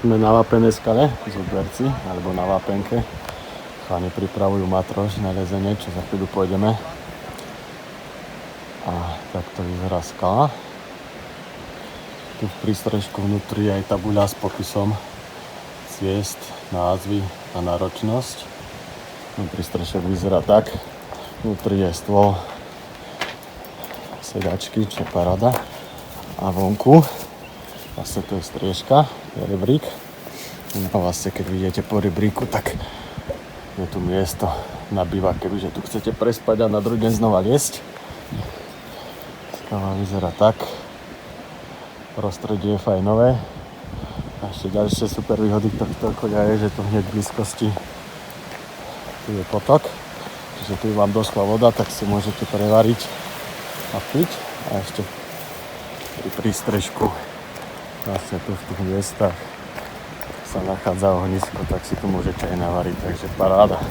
Sme na Vápenej skale, Zúberci, alebo na Vápenke. Chalani pripravujú matroš na lezenie, čo za chvíľu pôjdeme. A takto vyzerá skala. Tu v prístrežku vnútri je aj tabuľa s popisom ciest, názvy a náročnosť. Prístrešok vyzerá tak. Vnútri je stôl, sedačky, čo je paráda. A vonku vlastne to je striežka, je rebrík. A vlastne keď vidíte po rebríku, tak je tu miesto na bývak, kebyže tu chcete prespať a na druhý deň znova liesť. Skala vyzerá tak. Prostredie je fajnové. A ešte ďalšie super výhody tohto koľa je, že tu hneď v blízkosti tu je potok. Čiže tu vám došla voda, tak si môžete prevariť a piť. A ešte pri prístrežku vlastne tu v tých miestach sa nachádza ohnisko, tak si tu môžete aj navariť, takže paráda.